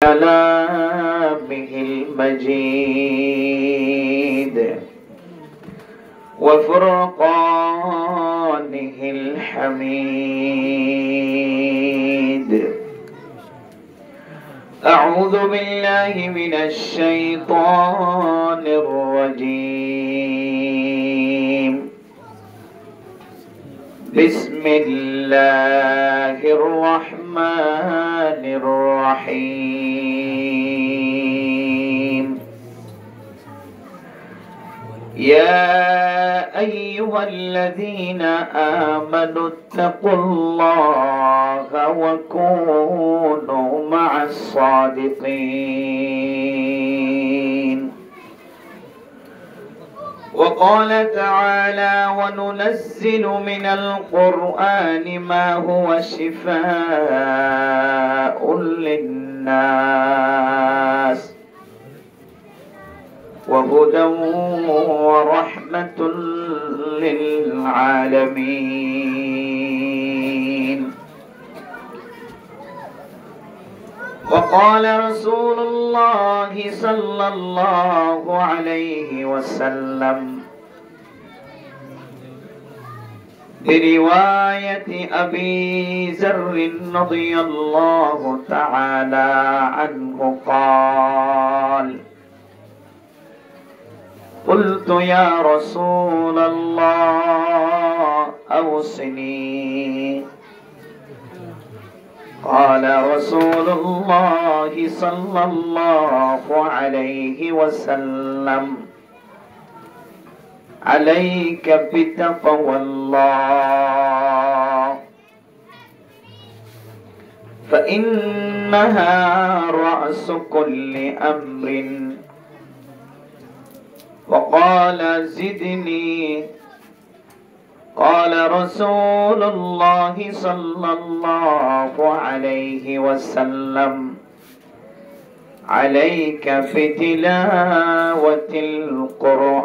كلامه المجيد وفرقانه الحميد. أعوذ بالله من الشيطان الرجيم. بسم الله الرحمن الرحيم. يا أيها الذين آمنوا اتقوا الله وكونوا مع الصادقين. وقال تعالى: وننزل من القرآن ما هو شفاء للناس وهدى ورحمة للعالمين. وقال رسول الله صلى الله عليه وسلم برواية أبي ذر رضي الله تعالى عنه قال: قلت يا رسول الله أوصني. قال رسول الله صلى الله عليه وسلم: عليك بتقوى الله فإنها رأس كل أمر. وقال: زدني. قال رسول الله صلى الله عليه وسلم: عليك بتلاوة القرآن.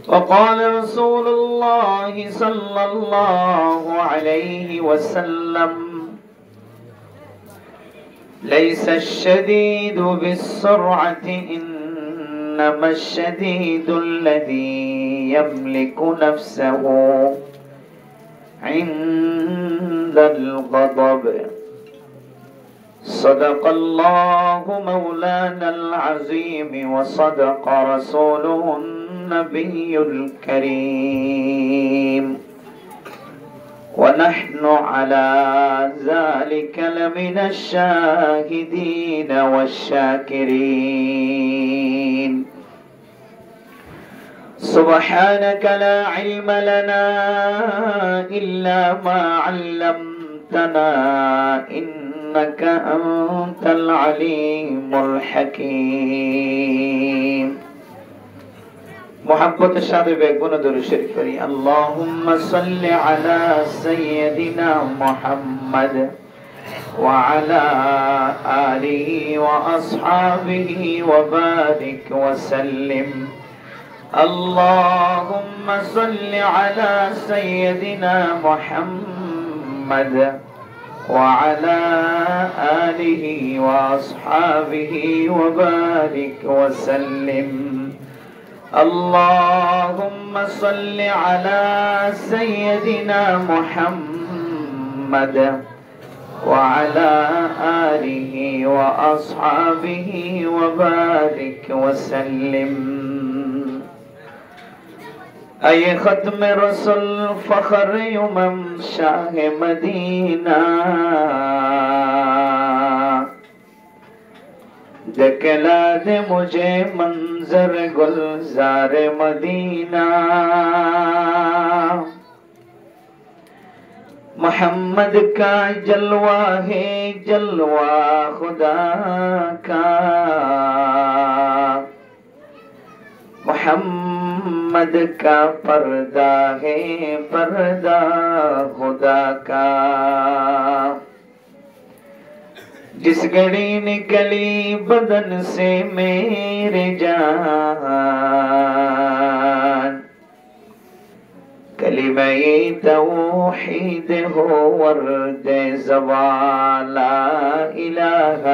وقال رسول الله صلى الله عليه وسلم: ليس الشديد بالسرعة إنما الشديد الذي يملك نفسه عند الغضب. صدق الله مولانا العظيم وصدق رسوله النبي الكريم ونحن على ذلك لمن الشاهدين والشاكرين. سبحانك لا علم لنا إلا ما علمتنا إنك أنت العليم الحكيم. محبت الشاذ بيكون در الشريف. اللهم صل على سيدنا محمد وعلى آله وأصحابه وبارك وسلم. اللهم صل على سيدنا محمد وعلى آله وأصحابه وبارك وسلم. اللهم صل على سيدنا محمد وعلى آله وأصحابه وبارك وسلم. أي ختم رسول فخر يمم شاه مدینہ دکھلا دے مجھے منظر گلزار مدینہ. محمد کا جلوہ ہے جلوہ خدا کا. محمد کا پردہ ہے پردہ خدا کا. जिस घड़ी निकली बदन से मेरे जान, कली کلمہ توحید ہو ورد زبان لا الہ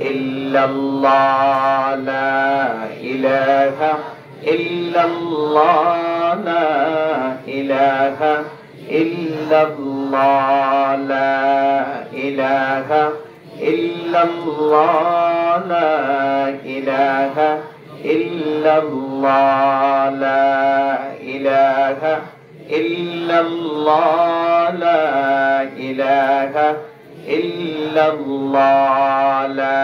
الا اللہ لا الہ الا اللہ لا الہ الا اللہ لا الہ الا اللہ لا الہ الا اللہ لا الہ الا اللہ لا الہ الا اللہ لا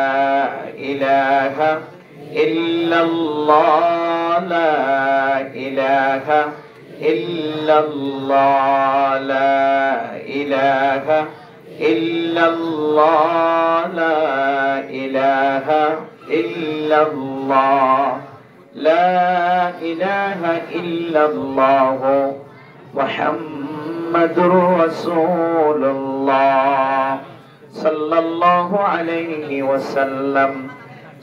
الہ الا اللہ لا الہ الا اللہ لا الہ الا اللہ لا الہ الا اللہ لا الہ الا اللہ محمد رسول اللہ صلی اللہ علیہ وسلم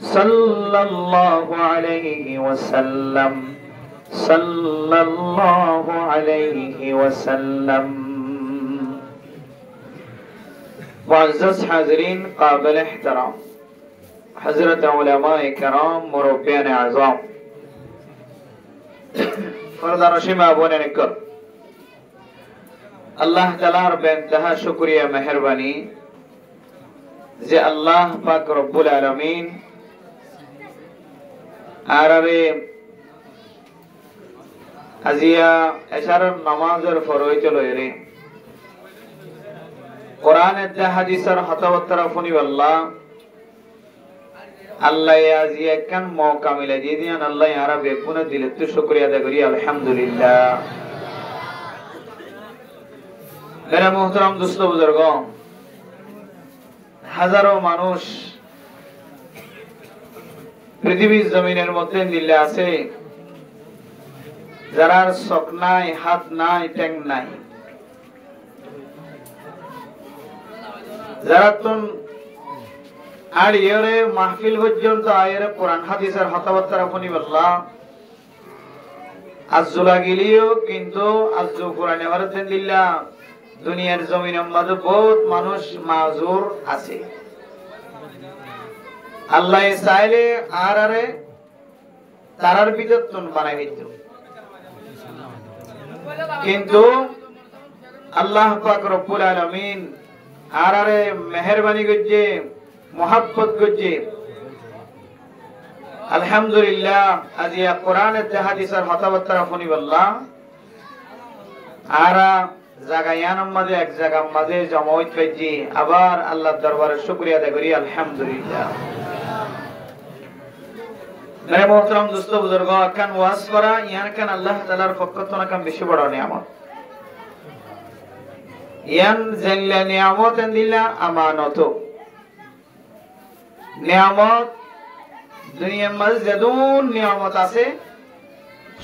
صلی اللہ علیہ وسلم صلی اللہ علیہ وسلم معزز حاضرین قابل احترام حضرت علماء کرام مربیان اعظام فرزانشی معبون نکر اللہ تعالیٰ بے انتہا شکریہ مہربانی যে আল্লাহ পাক রব্বুল আলামিন আরারে আজিয়া এশারার নামাজের ফরজ লইরে কোরআনের দে হাদিসের হতাবতরা ফনি আল্লাহ আল্লাহ আজিয়া কান মওকা মিলে দিয়ে দিয়ান আল্লাহ আরা বেগুনে দিলে তো শুকরিয়া আদায় করি আলহামদুলিল্লাহ মেরা মুহতারাম দোস্ত বুজুর্গ হাজারো মানুষ পৃথিবীর জমিনের মধ্যে দিল্লে আছে যারার চোখ নাই হাত নাই ঠ্যাং নাই যারা তুন আর ইয়রে মাহফিল পর্যন্ত আয়ের কোরআন হাদিসের হতাবতরা ফনি বললা আজুলা গিলিও কিন্তু আজু কোরআনে ভারতেন দিল্লা দুনিয়ার জমিনের মধ্যে বহুত মানুষ মাজুর আছে আল্লাহ চাইলে আর আরে তারার ভিতর তুন বানাই দিত কিন্তু আল্লাহ পাক রব্বুল আলামিন আর আরে মেহেরবানি করছে মোহাব্বত করছে আলহামদুলিল্লাহ আজিয়া কোরআনের হাদিসের হতাবতরা ফনি বললা আরা জায়গায়ান মাঝে এক জায়গার মাঝে জমায়েত পেয়েছি আবার আল্লাহর দরবারে শুকরিয়া আদায় করি আলহামদুলিল্লাহ মেরে মোহতরম দোস্ত বুজুর্গ কান ওয়াজ করা ইয়ান কান আল্লাহ তাআলার পক্ষ থেকে কাম বেশি বড় নিয়ামত ইয়ান জাল্লা নিয়ামত দিলা আমানত নিয়ামত দুনিয়ার মাঝে যদুন নিয়ামত আছে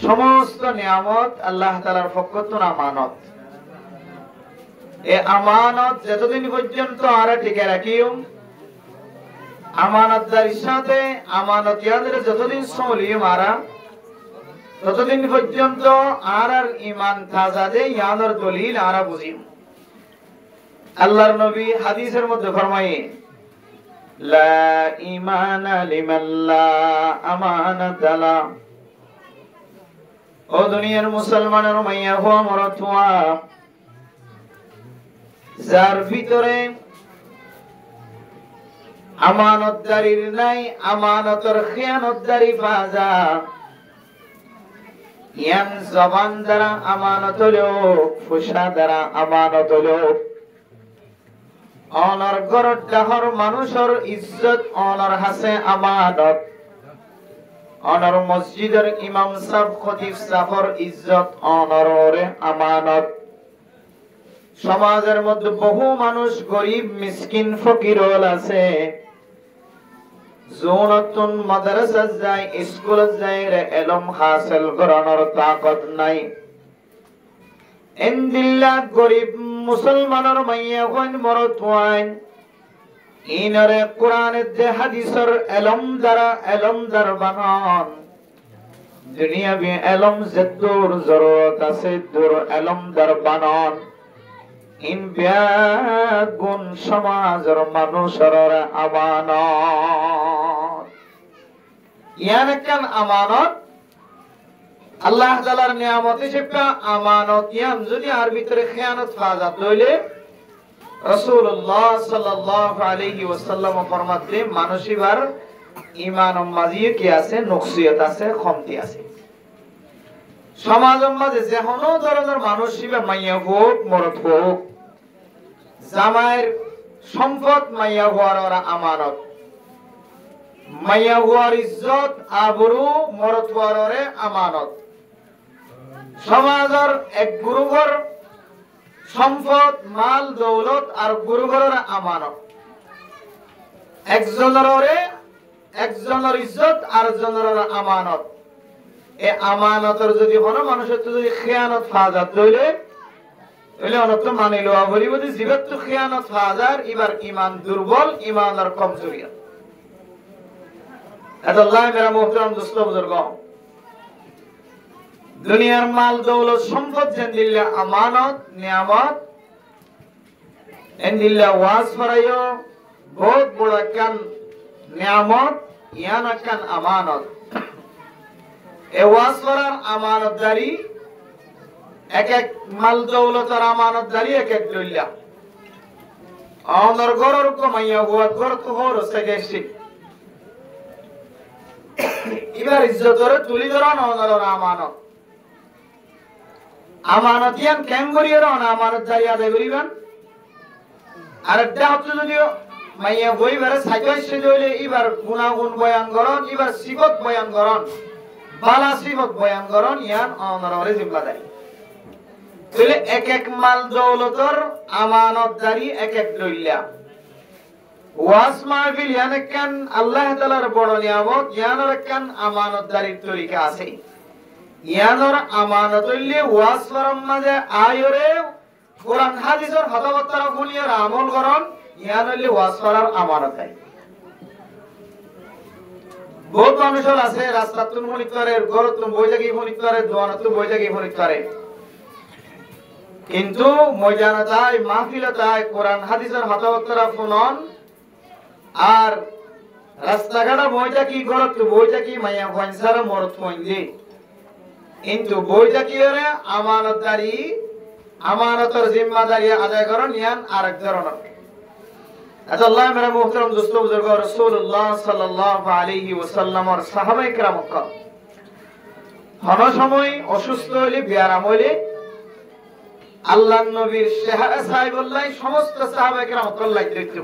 সমস্ত নিয়ামত আল্লাহ তাআলার পক্ষ থেকে আমানত এ আমানত যতদিন পর্যন্ত আর টিকে রাখিও আমানতদারির সাথে আমানতিয়াদের যতদিন চলিও মারা ততদিন পর্যন্ত আর ঈমান তাজা দে ইয়াদের দলিল আরা বুঝিম আল্লাহর নবী হাদিসের মধ্যে ফরমায়ে লা ঈমানা লিমান লা আমানাতা লা ও দুনিয়ার মুসলমানের মাইয়া হওয়া মরতুয়া যার ভিতরে আমানতদারির নাই আমানতর খিয়ানতদারি বাজা ইয়ান জবান দ্বারা আমানত লোক ফুসা দ্বারা আমানত লোক অনর গরত ডাহর মানুষের ইজ্জত অনর হাসে আমানত অনর মসজিদের ইমাম সাহেব খতিব সাহেবের ইজ্জত অনরে আমানত সমাজের মধ্যে বহু মানুষ গরিব মিসকিন ফকির আছে জোনতুন মাদ্রাসা যায় স্কুল যায় রে ইলম হাসিল করানোর তাকত নাই ইনদিল্লাহ গরিব মুসলমানের মাইয়া কোন মরতওয়ান ইনরে কোরআনের দে হাদিসের ইলম দ্বারা বানান দুনিয়াবি এলম জেদ্দুর জরুরত আছে দূর এলম দরবানন ইন ব্যাগুন সমাজের মানুষের আমানত ইয়ান কান আমানত আল্লাহ তাআলার নিয়ামত হিসেবে আমানত ইয়ান যদি আর ভিতরে খেয়ানত ফাজাত লইলে রাসূলুল্লাহ সাল্লাল্লাহু আলাইহি ওয়াসাল্লাম ফরমাতে মানুষিবার ঈমান মাজিয়ে কি আছে নকসিয়ত আছে কমতি আছে সমাজের মাঝে যে কোনো ধরনের মানুষ হিসেবে মাইয়া হোক মরদ হোক জামাইয়ের সম্পদ মাইয়া হওয়ার আমানত মাইয়া হওয়ার ইজ্জত আবরু মরদ হওয়ার আমানত সমাজের এক গুরুঘর সম্পদ মাল দৌলত আর গুরুঘরের আমানত একজনের ইজ্জত আর একজনের আমানত এই আমানতের যদি কোনো মানুষের যদি খেয়ানত ফাজাত লইলে অনত মানি লওয়া বলিব যে জীবত তো খেয়ানত ফাজার এবার ঈমান দুর্বল ঈমানের কমজোরি আল্লাহ মেরা মুহতারাম দোস্ত বুজুর্গ দুনিয়ার মাল দৌলত সম্পদ যেন দিল্লা আমানত নিয়ামত এন দিল্লা ওয়াজ ফরাইও বহুত বড় কান নিয়ামত ইয়ান কান আমানত এ ওয়াজ ফরার আমানতদারি এক এক মাল দৌলতের আমানতদারি এক এক দইলা অনর গরর কমাইয়া গোয়াত গর তো হর সাইদেশি ইবার ইজ্জতরে তুলি ধরন অনর আমানত আমানতিয়ান কেন করিয়া রন আমানতদারি আদায় করিবেন আর এটা হচ্ছে যদিও মাইয়া বই বেড়ে সাইদেশি দইলে ইবার গুণাগুণ বয়ান করন ইবার সিবত বয়ান করন বালা সিবত বয়ান করন ইয়ান অনরে জিম্মাদারি তাহলে এক এক মাল দৌলতর আমানতদারি এক এক লইলা ওয়াজ মাহফিল ইয়ান কান আল্লাহ তাআলার বড় নিয়ামত ইয়ানের কান আমানতদারির তরিকা আছে ইয়ানের আমানত হইলে ওয়াজ ফরম মাঝে আয়রে কোরআন হাদিসের হতবত্তর গুনিয়ার আমল করন ইয়ান হইলে ওয়াজ করার আমানত হয় বহুত মানুষ আছে রাস্তা তুন মনিত করে ঘর তুন বই জায়গায় মনিত করে দোয়ান তুন বই জায়গায় মনিত করে কিন্তু ময়দানতায় মাহফিলতায় কোরআন হাদিসের হতবত্তরা ফুনন আর রাস্তাঘাটা বইটা কি ঘরত বইটা কি মাইয়া ফনসার মরত মইন্দে কিন্তু বইটা কি রে আমানতদারি আমানতের জিম্মাদারি আদায় করেন ইয়ান আরেক ধরনের আল্লাহ মেরা মুহতারাম দোস্ত বুজুর্গ রাসূলুল্লাহ সাল্লাল্লাহু আলাইহি ওয়াসাল্লামের সাহাবায়ে কেরাম হন সময় অসুস্থ হইলে বিয়ারাম হইলে আল্লাহর নবীর চেহারা সাহেবুল্লাহ সমস্ত সাহাবায়ে কেরাম কল্লাই দেখতো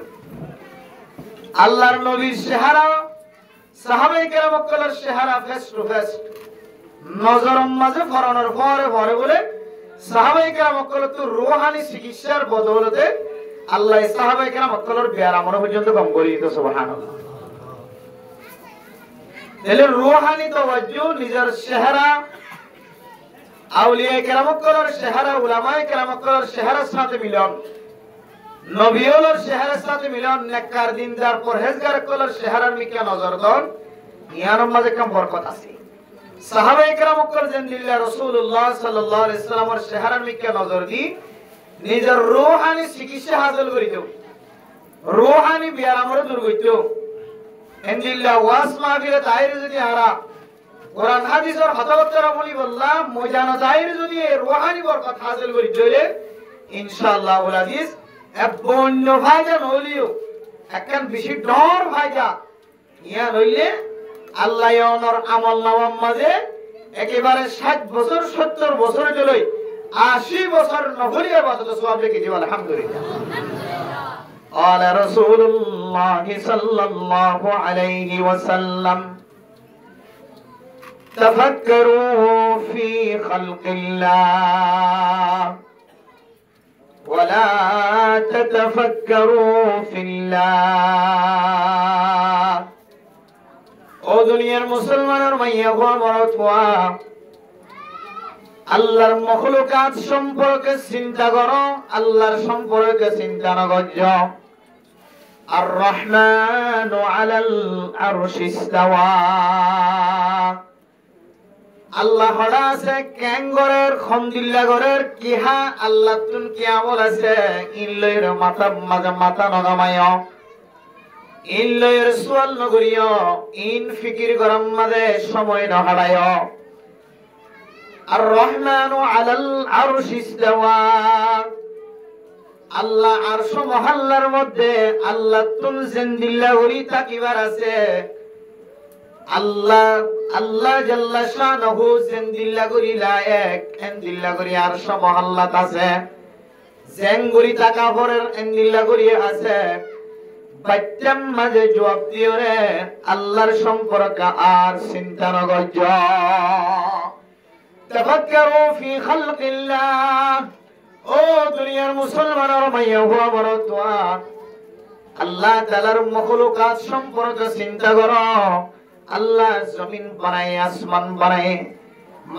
আল্লাহর নবীর চেহারা সাহাবায়ে কেরাম কল্লার চেহারা ফেস টু ফেস নজরম মাঝে ফরানোর পরে পরে বলে সাহাবায়ে কেরাম কল্লার তো রূহানি চিকিৎসার বদৌলতে আল্লাহ সাহাবায়ে কেরাম কল্লার বিয়ারামর পর্যন্ত কম করিত সুবহানাল্লাহ তাহলে রূহানি তাওয়াজ্জু নিজের চেহারা আউলিয়া কেরাম করার চেহারা উলামায়ে কেরাম করার চেহারার সাথে মিলন নবীওয়ালার চেহারার সাথে মিলন নেককার দিনদার পরহেজগার করার চেহারার মিকে নজর দন ইয়ার মাঝে কম বরকত আছে সাহাবায়ে কেরাম কর জিন্দিল্লাহ রাসূলুল্লাহ সাল্লাল্লাহু আলাইহি ওয়াসাল্লামের চেহারার মিকে নজর দি নিজের রূহানি চিকিৎসা হাসিল করিতো রূহানি বিয়ারামর দূর করিতো ইনদিল্লাহ ওয়াস মাহফিলে তাইরে যদি আরা কোরআন হাদিসের হতবত্তরা বলি বললাম ময়দানে দাইরে যদি রূহানি বরকত হাসিল করি দিলে ইনশাআল্লাহ ওয়াল হাদিস বন্য ভাইজা নলিও একখান বেশি ডর ভাইজা ইয়া নইলে আল্লাহ ওনার আমল নামার মাঝে একেবারে 60 বছর 70 বছর চলে 80 বছর নফলি ইবাদত সওয়াব রেখে দিব আলহামদুলিল্লাহ قال رسول الله صلى الله عليه وسلم تفكروا في خلق الله ولا تتفكروا في الله ও দুনিয়ার মুসলমানের মাইয়া গো মরদ হওয়া আল্লাহর মখলুকাত সম্পর্কে চিন্তা করো আল্লাহর সম্পর্কে চিন্তা না করো আর রহমানু আলাল আরশি ইস্তাওয়া আল্লাহ হড়া আছে ক্যাঙ্গরের খন্দিল্লা গরের কিহা আল্লাহ তুন কি আমল আছে ইল্লয়ের মাথা নগামায় ইল্লয়ের সুয়াল নগরীয় ইন ফিকির গরম মাঝে সময় নহাড়ায় আর রহমানু আলাল আরশি ইস্তাওয়া আল্লাহ আরশ মহল্লার মধ্যে আল্লাহ তুন জিন্দিল্লা গরি তাকিবার আছে আল্লাহ আল্লাহ জাল্লা শানহু জিন্দিল্লা গরি লা এক এন্দিল্লা গরি আরশ মহল্লাত আছে জেঙ্গুরি তাকা পরের এন্দিল্লা গরি আছে বাচ্চাম মাঝে জবাব দিও রে আল্লাহর সম্পর্ক আর চিন্তা নগর্য তাফাক্কারু ফি খালকিল্লাহ ও দুনিয়ার মুসলমানের মাইয়া হুয়া বড়তোয়া আল্লাহ তাআলার মখলুকাত সম্পর্কে চিন্তা করো আল্লাহ জমিন বানায় আসমান বানায়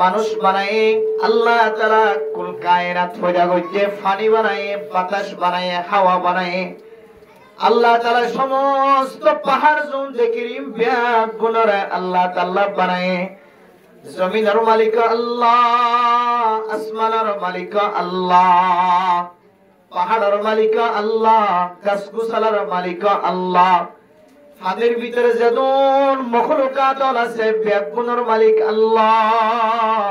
মানুষ বানায় আল্লাহ তাআলা কুল কায়নাত পয়দা করছে পানি বানায় বাতাস বানায় হাওয়া বানায় আল্লাহ তাআলা সমস্ত পাহাড় জুন দেখিরিম ব্যাগ গুণরে আল্লাহ তাআলা বানায় জমিনের মালিক আল্লাহ আসমানের মালিক আল্লাহ পাহাড়ের মালিক আল্লাহ গাছগুছালার মালিক আল্লাহ ফাদের ভিতরে যেদন মখলুকাত আছে ব্যাগুনের মালিক আল্লাহ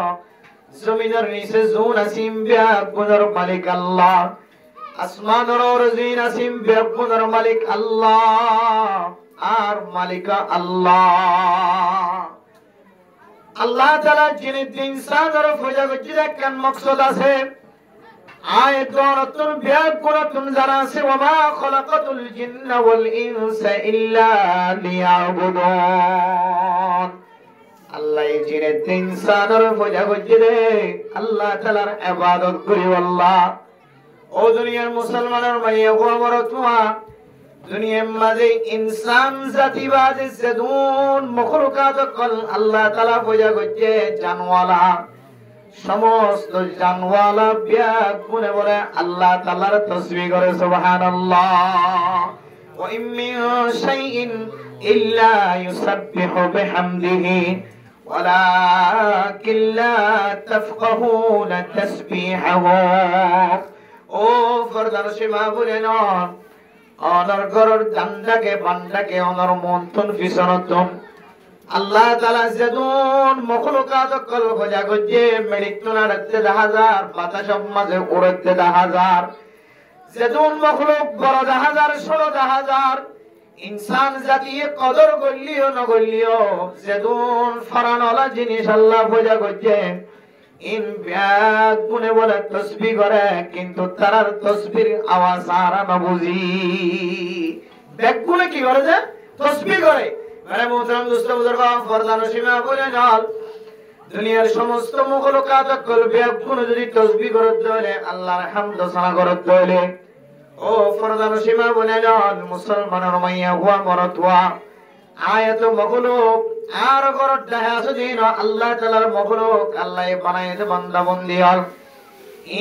জমিনের নিচে জুন আসিম ব্যাগুনের মালিক আল্লাহ আসমানের রজিন আসিম ব্যাগুনের মালিক আল্লাহ আর মালিক আল্লাহ আল্লাহ তাআলা যিনি ইনসানের ফয়দা করতে দেখেন মকসদ আছে আয়াতুন বিয়াকুরাতুন যারা আছে ওয়া মা খালাকাতুল জিন্না ওয়াল ইনসা ইল্লা লিয়াবুদুন আল্লাহ এই যিনি ইনসানের ফয়দা করতে দে আল্লাহ তাআলার ইবাদত করি আল্লাহ ও দুনিয়ার মুসলমানের মাইয়া গো আমার তুয়া দুনিয়ার মাঝে ইনসান জাতিবাদ জেদুন মখলুকাত কল আল্লাহ তাআলা পূজা করছে জানওয়ালা সমস্ত জানওয়ালা ব্যাগ গুনে বলে আল্লাহ তাআলার তাসবিহ করে সুবহানাল্লাহ ওয়া ইম মিন শাইইন ইল্লা ইউসাব্বিহু বিহামদিহি ওয়ালাকিন লা তাফকাহুনা তাসবিহাহু ও ফরদার সীমা বলে না অনর গরর দান্দাকে বান্দাকে অনর মন্থন ফিসনতন আল্লাহ তাআলা যেদুন মখলুকাত কল খোঁজা গজে মেডিতুনা রাখতে 10000 বাতাস মাঝে উড়তে 10000 যেদুন মখলুক বড় 10000 16000 ইনসান জাতি কদর গলিও ন গলিও যেদুন ফরানওয়ালা জিনিস আল্লাহ খোঁজা গজে ইন ব্যাগ গুনে বলে তাসবিহ করে কিন্তু তারার তাসবির আওয়াজ আর না বুঝি ব্যাগ গুনে কি করে যে তাসবিহ করে আরে মোহতারাম দোস্ত বুজুর্গ ফরদান সীমা বলে নাল দুনিয়ার সমস্ত মখলুকাত কল ব্যাগ গুনে যদি তাসবিহ করতে হলে আল্লাহর হামদ সানা করতে হলে ও ফরদান সীমা বলে নাল মুসলমানের মাইয়া হুয়া মরতওয়া আয়াত মখলুক আর গরত দেখাছে দিন আল্লাহ তাআলার মখলুক আল্লাহ বানাইতে বান্দা বন্দি হল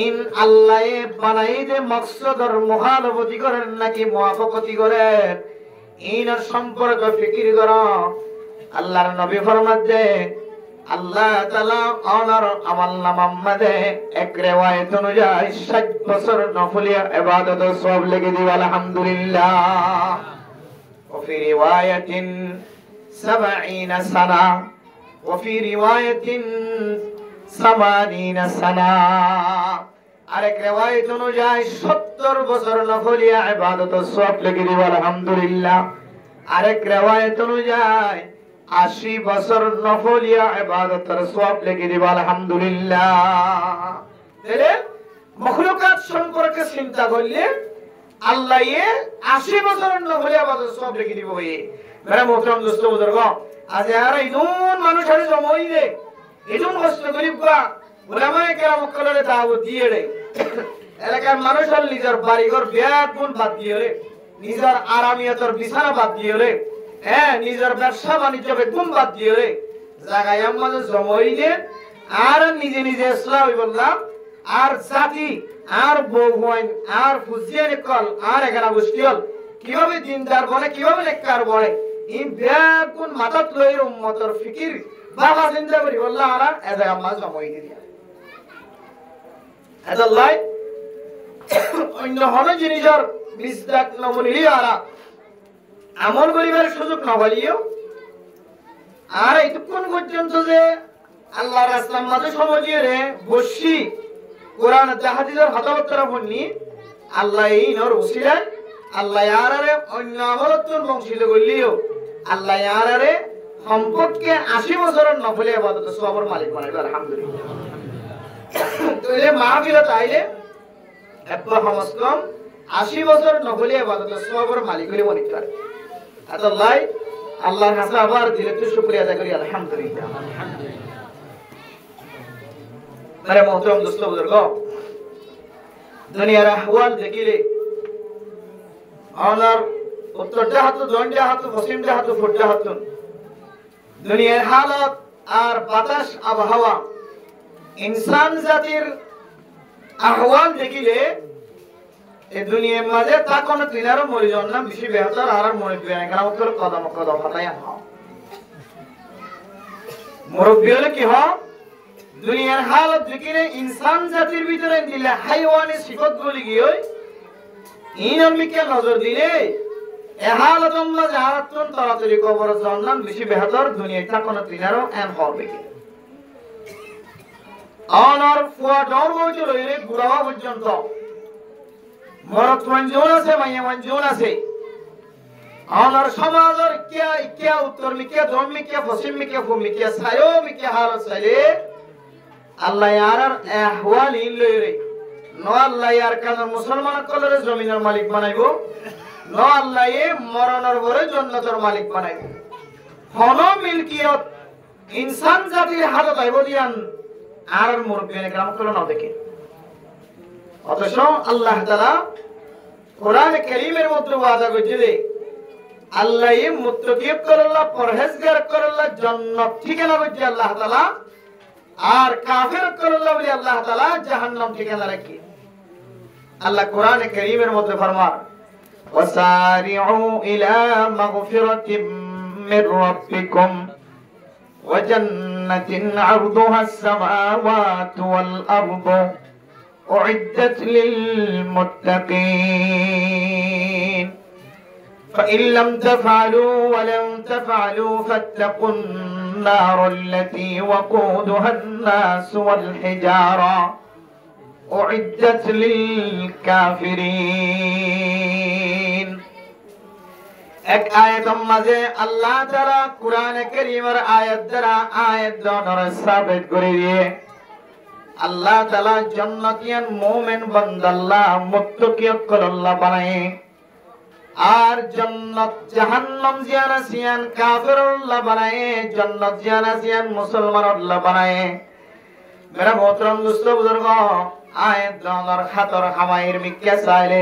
ইন আল্লাহ বানাইতে মকসদর মুখালফতি করেন নাকি মুআফাকতি করেন ইনার সম্পর্ক ফিকির করো আল্লাহর নবী ফরমাতে আল্লাহ তাআলা ওনার আমলনামা মধ্যে এক রিওয়ায়াত অনুযায়ী 60 বছর নফলিয়া ইবাদত সওয়াব লিখে দিও আলহামদুলিল্লাহ وفي رواية 70 سنة وفي رواية 80 سنة আরেক রিওয়ায়াত অনুযায়ী 70 বছর নফলিয়া ইবাদত সওয়াব লিখে দিও আলহামদুলিল্লাহ আরেক রিওয়ায়াত অনুযায়ী 80 বছর নফলিয়া ইবাদতের সওয়াব লিখে দিও আলহামদুলিল্লাহ তাহলে মখলুকাত সম্পর্কে চিন্তা করলে আল্লাহ 80 বছরের নফলিয়া ইবাদত সওয়াব লিখে দিব এই মেরা মোহতারাম দোস্ত বুজুর্গ আজ আর ইনুন মানুষের জমই দে ইনুন কষ্ট করিবা উলামায়ে কেরাম কলরে দাওয়াত দিয়ে রে এলাকার মানুষের নিজের বাড়িঘর ব্যাগ গুণ বাদ দিয়ে রে নিজের আরামিয়াতের বিছানা বাদ দিয়ে রে হ্যাঁ নিজের ব্যবসা বাণিজ্য বেগুন বাদ দিয়ে রে জায়গায় আমাদের জমই দে আর নিজে নিজে ইসলাম বললাম আর জাতি আর বউয়াইন আর ফুজিয়ান কল আর এখানে গোষ্ঠীল কিভাবে দিনদার বনে কিভাবে নেককার বনে এই ব্যাগুন মাথাত লইর উম্মতের ফিকির বাবা চিন্তা করি বললাম আরা এ জায়গা মাছ জমাই দিয়া এদাল্লাই অন্য হন জিনিসের বিস্তাক নমনিলি আরা আমল করিবার সুযোগ নবলিও আর এইটুকুন পর্যন্ত যে আল্লাহর রাস্তার মাঝে সমজিয়ে রে বসি কোরআন হাদিসের হতাবত্তরা বন্নি আল্লাহ এই নর উসিলায় আল্লাহ ইয়ারারে অন্য আমলত্বর বংশিত করলিও আল্লাহ ইয়ারারে সম্পর্কে 80 বছরের নফলে ইবাদত সওয়াবের মালিক বানাইবে আলহামদুলিল্লাহ। তো এই মাহফিলত আইলে একবার সমস্তম 80 বছর নফলে ইবাদত সওয়াবের মালিক হইলে মনে করে আল্লাহ আল্লাহর কাছে আবার দিলে তো শুকরিয়া আদায় করি আলহামদুলিল্লাহ। আরে মোহতরম দোস্ত বুজুর্গ দুনিয়ার আহওয়াল দেখিলে অনার উত্তরটা হাত দণ্ডা হাত পশ্চিমটা হাত ফুটটা হাত দুনিয়ার হালত আর বাতাস আবহাওয়া ইনসান জাতির আহওয়াল দেখিলে এই দুনিয়ার মাঝে তা কোন তিনারও মরিজন না বেশি বেহতার আর মরিবে না কারণ উত্তর কদম কদম ফাটাই আনা মুরব্বী হলে কি হয় দুনিয়ার হালত দেখিলে ইনসান জাতির ভিতরে দিলে হাইওয়ানি সিফত গুলি গিয়ে ইনর মিকে নজর দিলে এ হালত আমরা জাহাতুন তাড়াতাড়ি কবর জান্নাত বেশি বেহতর দুনিয়ায় তা কোন তিনারও এম হবে কি অনর ফুয়া ডর বইতে লইলে গুড়াওয়া পর্যন্ত মরত মঞ্জুর আছে মাইয়া মঞ্জুর আছে অনর সমাজের কিয়া কিয়া উত্তর মিকে দম মিকে পশ্চিম মিকে ভূমি মিকে সায়ো মিকে হালত সাইলে আল্লাহ ইয়ারার আহওয়াল ইলরে নো আল্লাহ ইয়ার কাজ মুসলমান কলরে জমিনের মালিক বানাইবো নো আল্লাহ এ মরণের পরে জান্নাতের মালিক বানাইবো হন মিলকিয়ত ইনসান জাতির হাতত আইবো দিয়ান আর মুরব্বিয়ানে গ্রাম কল না দেখে অথচ আল্লাহ তাআলা কোরআনে কারীমের মধ্যে ওয়াদা করেছে যে আল্লাহ এ মুত্তাকিব করল্লাহ পরহেজগার করল্লাহ জান্নাত ঠিকানা করেছে আল্লাহ তাআলা আর কাফের করল্লাহ বলি আল্লাহ তাআলা জাহান্নাম ঠিকানা রাখে আল্লাহ কোরআনে কারীমের মধ্যে ফরমান ওয়াসারিউ ইলা মাগফিরাতিম মির রাব্বিকুম ওয়া জান্নাতিন আরদুহাস সামাওয়াতু ওয়াল আরদু উইদ্দাত লিল মুত্তাকিন فإن لم تفعلوا ولم تفعلوا فاتقوا النار التي وقودها الناس والحجارة أعدت للكافرين এক আয়াতের মাঝে আল্লাহ তাআলা কোরআনে কারীমের আয়াত দ্বারা আয়াত দ্বারা সাবিত করে দিয়ে আল্লাহ তাআলা জান্নাতিয়ান মুমিন বান্দা আল্লাহ মুত্তাকিয়ক আল্লাহ বানায় আর জান্নাত জাহান্নাম জিয়ানা সিয়ান কাফির আল্লাহ বানায় জান্নাত জিয়ানা সিয়ান মুসলমান আল্লাহ বানায় মেরা মোহতরম দোস্ত বুজুর্গ আয়াত দলার খাতর হামায়ের মিক্কা চাইলে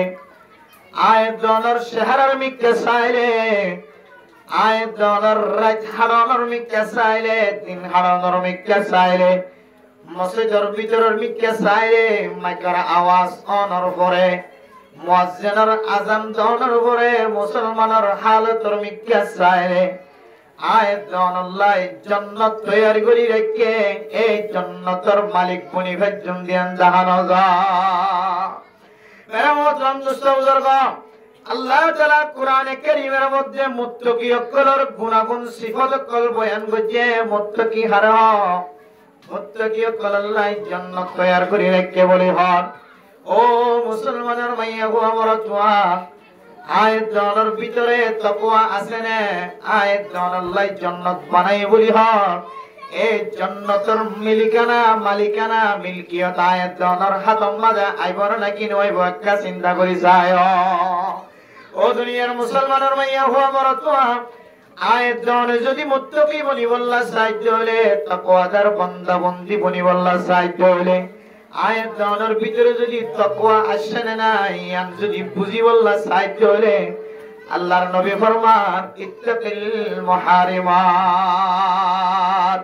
আয়াত দলার শহরের মিক্কা চাইলে আয়াত দলার রাত হারানোর মিক্কা চাইলে দিন হারানোর মিক্কা চাইলে মসজিদের ভিতরের মিক্কা চাইলে মাইকার আওয়াজ অনর পরে মুয়াজ্জিনের আযান দনের পরে মুসলমানের হালতর মিক্কা চাইলে আয়াত আল্লাহ জান্নাত তৈরি করে রেখে এই জান্নাতের মালিক বনি ভজন দিয়ান জাহানো যা মেরা মোহতরম দোস্ত বুজুর্গ আল্লাহ তাআলা কোরআনে কারীমের মধ্যে মুত্তাকিয়কলর গুণাগুণ সিফাতকল বয়ান করছে মুত্তাকি হারা মুত্তাকিয়কল আল্লাহ জান্নাত তৈরি করে রেখে বলে হন ও মুসলমানের মাইয়া গো আমার তোয়া আয়াত জানার ভিতরে তাকওয়া আছে না আয়াত জানাল্লাহ জান্নাত বানাই বলি হন এই জান্নাতের মালিকানা মিলকিয়ত আয়াত জানার হাতম মাঝে আইবর নাকি নইব একটা চিন্তা করি যায় ও দুনিয়ার মুসলমানের মাইয়া হো আমার তোয়া আয়াত জানে যদি মুত্তাকি বনি বল্লা সাহায্য হলে তাকওয়াদার বান্দা বন্দি বনি বল্লা সাহায্য হলে আয়াত জানার ভিতরে যদি তাকওয়া আসে না ইয়ান যদি বুঝি বল্লা সাহায্য হলে আল্লাহর নবী ফরমান ইত্তাকিল মুহারিমাত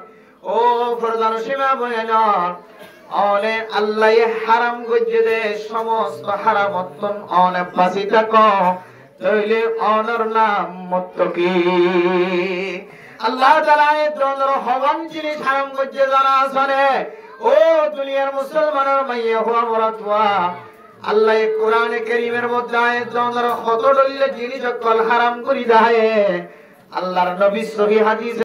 ও ফরমান সীমা বয়ান অনে আল্লাহ হারাম গজ্জে দে সমস্ত হারামতন অনে বাঁচি থাকো তাইলে অনর নাম মুত্তাকি আল্লাহ তাআলা এই দনর হওয়ান জিনিস হারাম করছে জানা আছে ও দুনিয়ার মুসলমানের মাইয়া হওয়া মরাতওয়া আল্লাহ কোরআনে কারীমের মধ্যে আয়াত দনর কত দলিল জিনিস কল হারাম করি দেয় আল্লাহর নবী সহিহ হাদিস